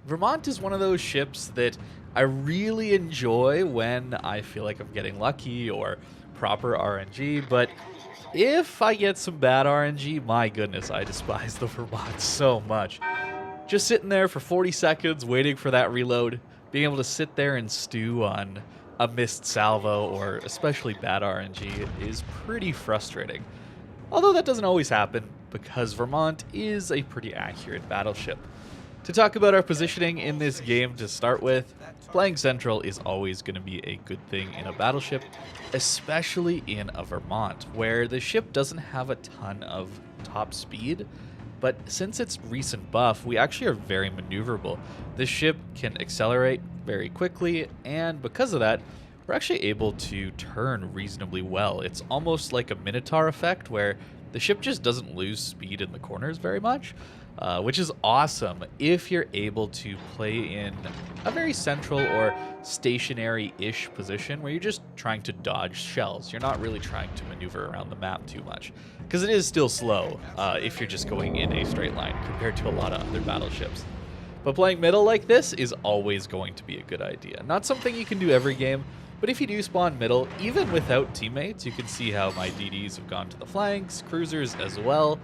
Vermont is one of those ships that I really enjoy when I feel like I'm getting lucky or proper RNG, but if I get some bad RNG, my goodness, I despise the Vermont so much. Just sitting there for 40 seconds waiting for that reload, being able to sit there and stew on a missed salvo or especially bad RNG is pretty frustrating. Although that doesn't always happen because Vermont is a pretty accurate battleship. To talk about our positioning in this game to start with, playing Central is always going to be a good thing in a battleship, especially in a Vermont, where the ship doesn't have a ton of top speed, but since its recent buff, we actually are very maneuverable. This ship can accelerate very quickly, and because of that, we're actually able to turn reasonably well. It's almost like a Minotaur effect, where the ship just doesn't lose speed in the corners very much. Which is awesome if you're able to play in a very central or stationary-ish position where you're just trying to dodge shells. You're not really trying to maneuver around the map too much, because it is still slow if you're just going in a straight line compared to a lot of other battleships. But playing middle like this is always going to be a good idea. Not something you can do every game, but if you do spawn middle, even without teammates, you can see how my DDs have gone to the flanks, cruisers as well.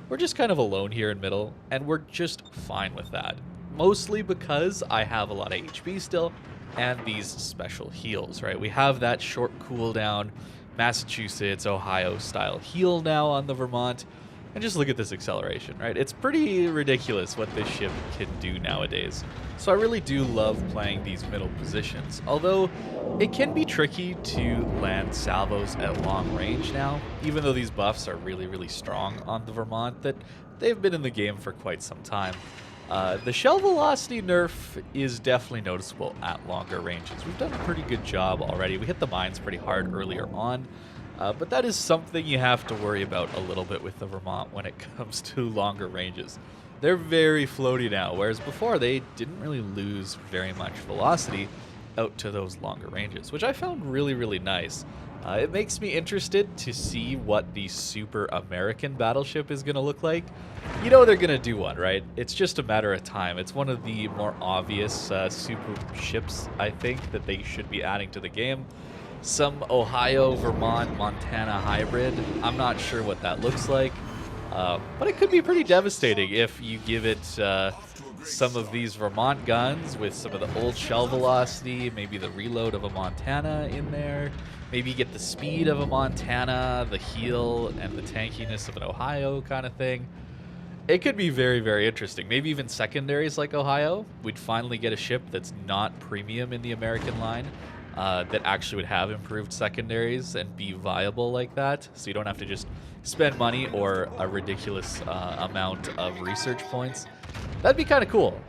We're just kind of alone here in middle, and we're just fine with that. Mostly because I have a lot of HP still, and these special heals, right? We have that short cooldown, Massachusetts, Ohio style heal now on the Vermont. And just look at this acceleration, right? It's pretty ridiculous what this ship can do nowadays. So I really do love playing these middle positions, although it can be tricky to land salvos at long range now, even though these buffs are really, really strong on the Vermont, that they've been in the game for quite some time. The shell velocity nerf is definitely noticeable at longer ranges. We've done a pretty good job already. We hit the mines pretty hard earlier on. But that is something you have to worry about a little bit with the Vermont when it comes to longer ranges. They're very floaty now, whereas before they didn't really lose very much velocity out to those longer ranges, which I found really, really nice. It makes me interested to see what the super American battleship is going to look like. You know they're going to do one, right? It's just a matter of time. It's one of the more obvious super ships, I think, that they should be adding to the game. Some Ohio, Vermont, Montana hybrid. I'm not sure what that looks like, but it could be pretty devastating if you give it some of these Vermont guns with some of the old shell velocity, maybe the reload of a Montana in there, maybe get the speed of a Montana, the heal, and the tankiness of an Ohio kind of thing. It could be very, very interesting. Maybe even secondaries like Ohio. We'd finally get a ship that's not premium in the American line. That actually would have improved secondaries and be viable like that, so you don't have to just spend money or a ridiculous amount of research points. That'd be kind of cool.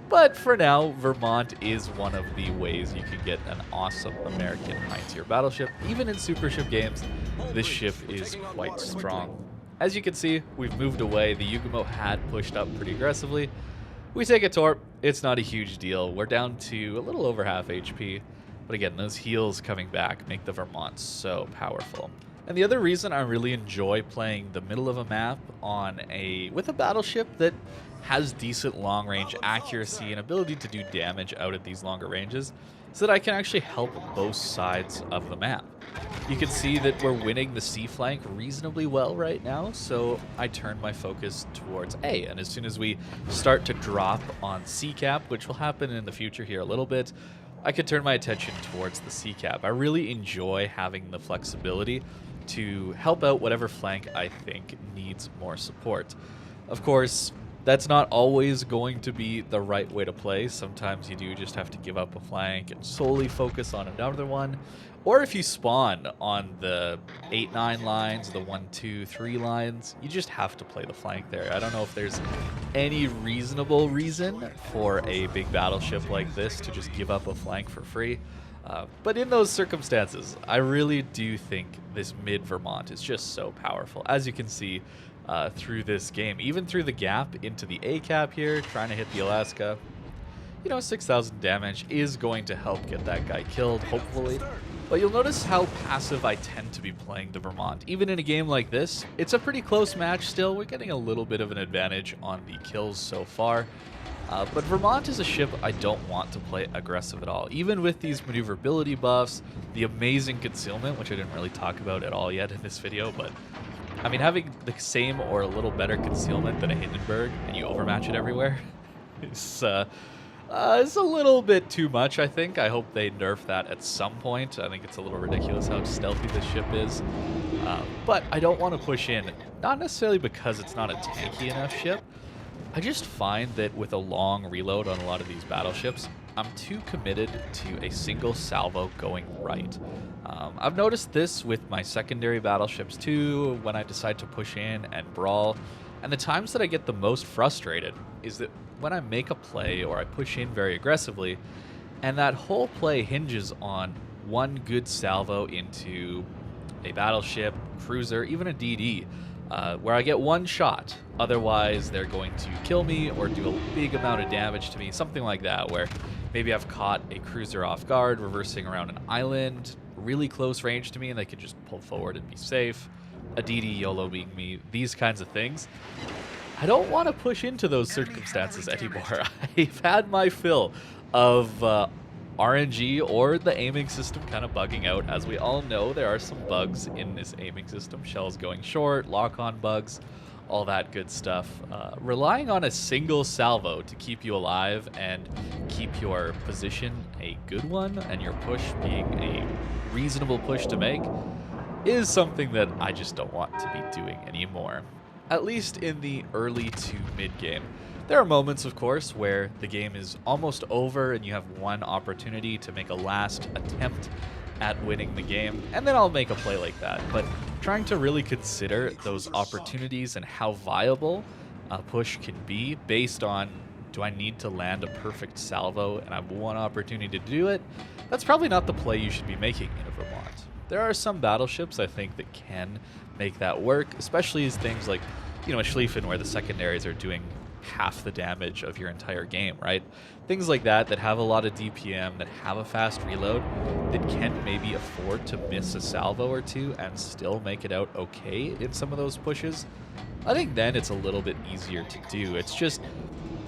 But for now, Vermont is one of the ways you can get an awesome American high-tier battleship. Even in super ship games, this ship is quite strong. As you can see, we've moved away. The Unicum had pushed up pretty aggressively. We take a torp. It's not a huge deal. We're down to a little over half HP. But again, those heals coming back make the Vermont so powerful. And the other reason I really enjoy playing the middle of a map with a battleship that has decent long-range accuracy and ability to do damage out at these longer ranges is that I can actually help both sides of the map. You can see that we're winning the C flank reasonably well right now, so I turn my focus towards A. And as soon as we start to drop on C cap, which will happen in the future here a little bit, I could turn my attention towards the C cap. I really enjoy having the flexibility to help out whatever flank I think needs more support. Of course, that's not always going to be the right way to play. Sometimes you do just have to give up a flank and solely focus on another one. Or if you spawn on the 8-9 lines, the 1-2-3 lines, you just have to play the flank there. I don't know if there's any reasonable reason for a big battleship like this to just give up a flank for free. But in those circumstances, I really do think this mid-Vermont is just so powerful. As you can see through this game, even through the gap into the A cap here, trying to hit the Alaska, you know, 6,000 damage is going to help get that guy killed, hopefully. But you'll notice how passive I tend to be playing the Vermont. Even in a game like this, it's a pretty close match still. We're getting a little bit of an advantage on the kills so far. But Vermont is a ship I don't want to play aggressive at all. Even with these maneuverability buffs, the amazing concealment, which I didn't really talk about at all yet in this video, but I mean, having the same or a little better concealment than a Hindenburg and you overmatch it everywhere is it's a little bit too much, I think. I hope they nerf that at some point. I think it's a little ridiculous how stealthy this ship is. But I don't want to push in, not necessarily because it's not a tanky enough ship. I just find that with a long reload on a lot of these battleships, I'm too committed to a single salvo going right. I've noticed this with my secondary battleships too, when I decide to push in and brawl. And the times that I get the most frustrated is that when I make a play or I push in very aggressively, and that whole play hinges on one good salvo into a battleship, cruiser, even a DD, where I get one shot. Otherwise, they're going to kill me or do a big amount of damage to me, something like that, where maybe I've caught a cruiser off guard, reversing around an island, really close range to me, and they could just pull forward and be safe. A DD YOLOing me, these kinds of things. I don't want to push into those circumstances anymore. I've had my fill of RNG or the aiming system kind of bugging out. As we all know, there are some bugs in this aiming system. Shells going short, lock-on bugs, all that good stuff. Relying on a single salvo to keep you alive and keep your position a good one and your push being a reasonable push to make is something that I just don't want to be doing anymore. At least in the early to mid game. There are moments, of course, where the game is almost over and you have one opportunity to make a last attempt at winning the game, and then I'll make a play like that. But trying to really consider those opportunities and how viable a push can be based on, do I need to land a perfect salvo and I have one opportunity to do it? That's probably not the play you should be making in a Vermont. There are some battleships, I think, that can make that work, especially as things like, you know, a Schlieffen where the secondaries are doing half the damage of your entire game, right? Things like that that have a lot of DPM, that have a fast reload, that can maybe afford to miss a salvo or two and still make it out okay in some of those pushes. I think then it's a little bit easier to do. It's just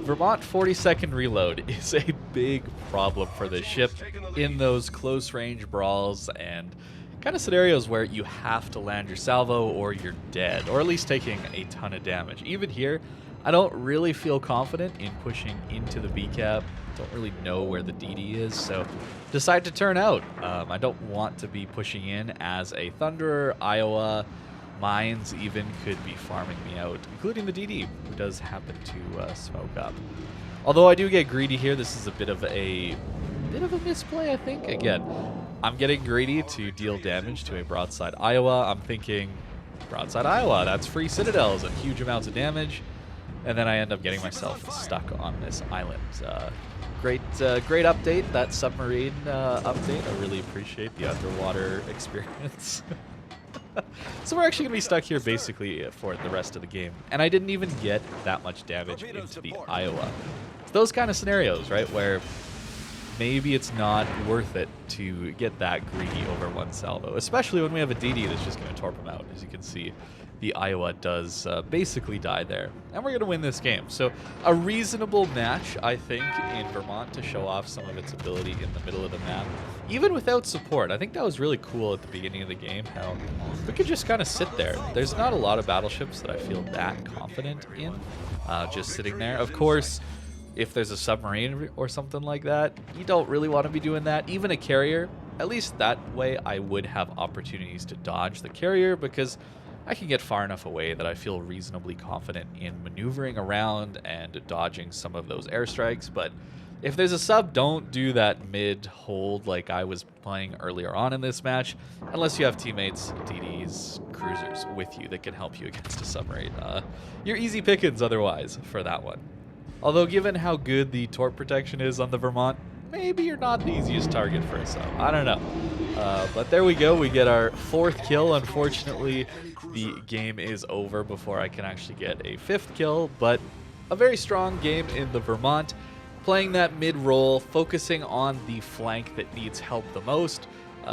Vermont 40-second reload is a big problem for this ship in those close range brawls and kind of scenarios where you have to land your salvo or you're dead, or at least taking a ton of damage. Even here, I don't really feel confident in pushing into the B-cap. Don't really know where the DD is, so decide to turn out. I don't want to be pushing in as a Thunderer. Iowa Mines even could be farming me out, including the DD, who does happen to smoke up. Although I do get greedy here, this is a bit of a misplay, I think. Again, I'm getting greedy to deal damage to a broadside Iowa. I'm thinking, broadside Iowa, that's free citadels and huge amounts of damage. And then I end up getting myself stuck on this island. Great update, that submarine update. I really appreciate the underwater experience. So we're actually going to be stuck here basically for the rest of the game. And I didn't even get that much damage into the Iowa. It's those kind of scenarios, right, where maybe it's not worth it to get that greedy over one salvo, especially when we have a DD that's just going to torp him out. As you can see, the Iowa does basically die there. And we're going to win this game. So a reasonable match, I think, in Vermont to show off some of its ability in the middle of the map. Even without support. I think that was really cool at the beginning of the game, how we could just kind of sit there. There's not a lot of battleships that I feel that confident in, just sitting there. Of course, if there's a submarine or something like that, you don't really want to be doing that. Even a carrier, at least that way I would have opportunities to dodge the carrier, because I can get far enough away that I feel reasonably confident in maneuvering around and dodging some of those airstrikes. But if there's a sub, don't do that mid-hold like I was playing earlier on in this match, unless you have teammates, DDs, cruisers with you that can help you against a submarine. You're easy pickings otherwise for that one. Although given how good the torp protection is on the Vermont, maybe you're not the easiest target for a sub. I don't know. But there we go. We get our 4th kill. Unfortunately, the game is over before I can actually get a 5th kill, but a very strong game in the Vermont. Playing that mid-roll, focusing on the flank that needs help the most.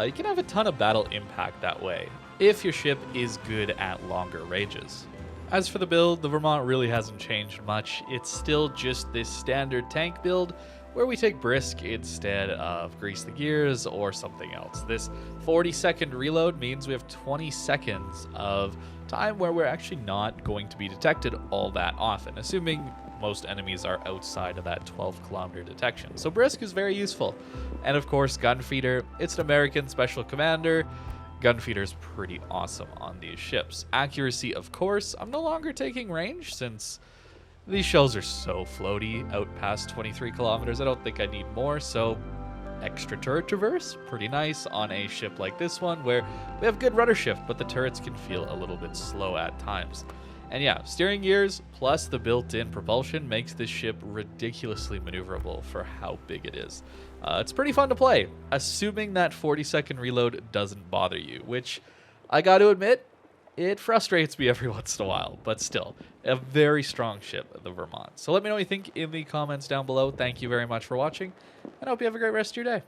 You can have a ton of battle impact that way, if your ship is good at longer ranges. As for the build, the Vermont really hasn't changed much. It's still just this standard tank build where we take Brisk instead of Grease the Gears or something else. This 40-second reload means we have 20 seconds of time where we're actually not going to be detected all that often, assuming most enemies are outside of that 12-kilometer detection. So Brisk is very useful. And of course, Gunfeeder, it's an American special commander. Gunfeeder's pretty awesome on these ships. Accuracy, of course. I'm no longer taking range since these shells are so floaty out past 23 kilometers. I don't think I need more, so extra turret traverse, pretty nice on a ship like this one where we have good rudder shift, but the turrets can feel a little bit slow at times. And yeah, steering gears plus the built-in propulsion makes this ship ridiculously maneuverable for how big it is. It's pretty fun to play, assuming that 40-second reload doesn't bother you, which I got to admit, it frustrates me every once in a while, but still, a very strong ship, the Vermont. So let me know what you think in the comments down below. Thank you very much for watching, and I hope you have a great rest of your day.